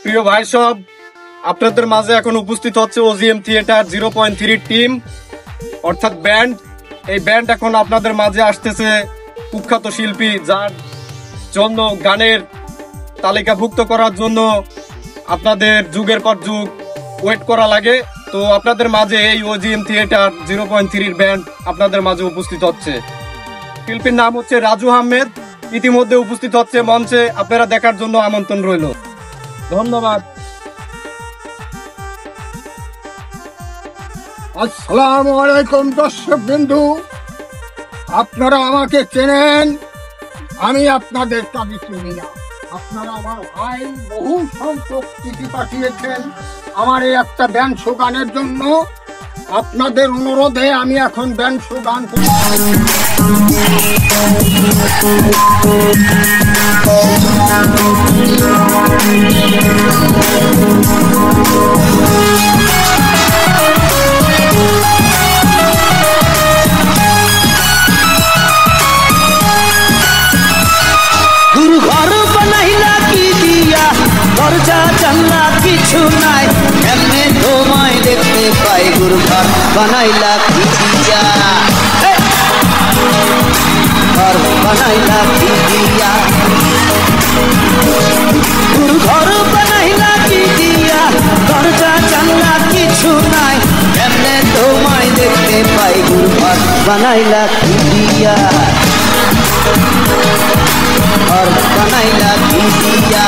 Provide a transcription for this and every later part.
প্রিয় ভাই সব, আপনাদের মাঝে এখন উপস্থিত হচ্ছে ওজিএম থিয়েটার 0.3 টিম অর্থাৎ ব্যান্ড। এই ব্যান্ড এখন আপনাদের মাঝে আসতেছে কুখ্যাত শিল্পী, যার জন্য গানের তালিকাভুক্ত করার জন্য আপনাদের যুগের পর যুগ ওয়েট করা লাগে। তো আপনাদের মাঝে এই ওজিএম থিয়েটার 0.3 ব্যান্ড আপনাদের মাঝে উপস্থিত হচ্ছে। শিল্পীর নাম হচ্ছে রাজু আহমেদ। ইতিমধ্যে উপস্থিত হচ্ছে মঞ্চে, আপনারা দেখার জন্য আমন্ত্রণ রইল। ধন্যবাদ। আসসালামু আলাইকুম দর্শক বিন্দু, আপনারা আমাকে চেনেন, আমি আপনাদের দাবি চিনি না। আপনারা আমার ভাই, বহু সংখ্যক চিঠি পাঠিয়েছেন আমার এই একটা ব্যান্ড শো গানের জন্য। আপনাদের অনুরোধে আমি এখন ব্যান্ড শো গান করি। দরজা জানলা কিছু নাই, এমনি তোমায় দেখতে পাই। গুরু ঘর বানাইলা কি দিয়া, ঘর বানাইলা কি দিয়া, গুরু ঘর বানাইলা কি দিয়া। দরজা জানলা কিছু নাই, এমনি তোমায় দেখতে পাই। গুরু ঘর বানাইলা কি দিয়া, ঘর বানাইলা কি দিয়া।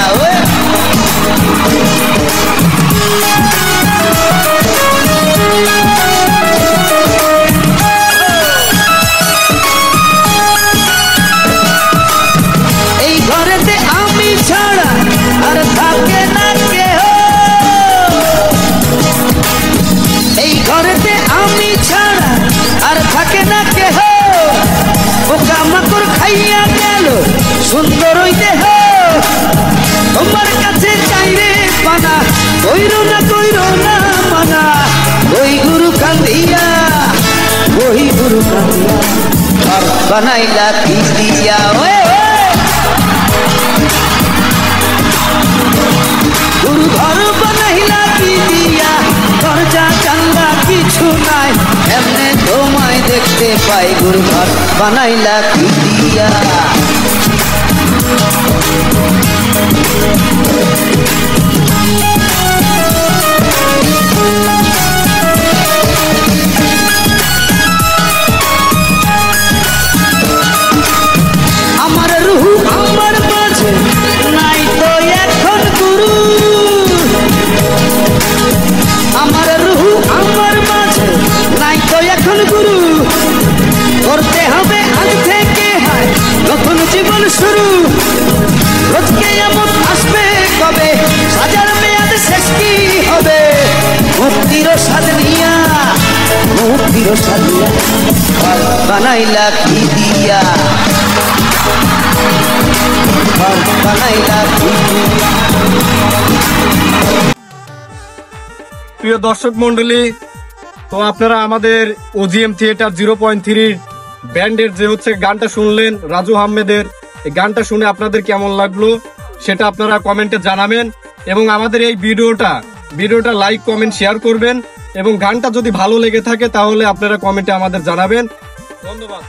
এই ঘরেতে আমি ছাড়া আর থাকে না কেহ, এই ঘরেতে আমি ছাড়া আর থাকে না কেহ। পোকা মাকড় খাইয়া গেল সুন্দর ওই দেহ, তোমার কাছে চাইরে পানা, কইরো না মানা। ওই গুরু কান্দিয়া, ওই গুরু কান্দিয়া, ঘর বানাইলা কি দিয়া। গুরু ঘর বানাইলা কি দিয়া, দরজা জানলা কিছু নাই, এমনে তোমায় দেখতে পাই। গুরু ঘর বানাইলা কি দিয়া। আমার রুহু আমার মাঝে নাই তো এখন গুরু, আমার রুহু আমার মাঝে নাই তো এখন গুরু। করতে হবে আজ থেকে হয় নতুন জীবন শুরু। রোজকে এমন আসবে কবে, সাজার মেয়াদ শেষ কি হবে। মুক্তির স্বাদ নিয়া, মুক্তির স্বাদ নিয়া, ঘর বানাইলা কি দিয়া, ঘর বানাইলা কি দিয়া। প্রিয় দর্শক মন্ডলী, তো আপনারা আমাদের ওজিএম থিয়েটার 0.3 ব্যান্ডের যে হচ্ছে গানটা শুনলেন রাজু আহমেদের, এই গানটা শুনে আপনাদের কেমন লাগলো সেটা আপনারা কমেন্টে জানাবেন। এবং আমাদের এই ভিডিওটা লাইক কমেন্ট শেয়ার করবেন। এবং গানটা যদি ভালো লেগে থাকে তাহলে আপনারা কমেন্টে আমাদের জানাবেন। ধন্যবাদ।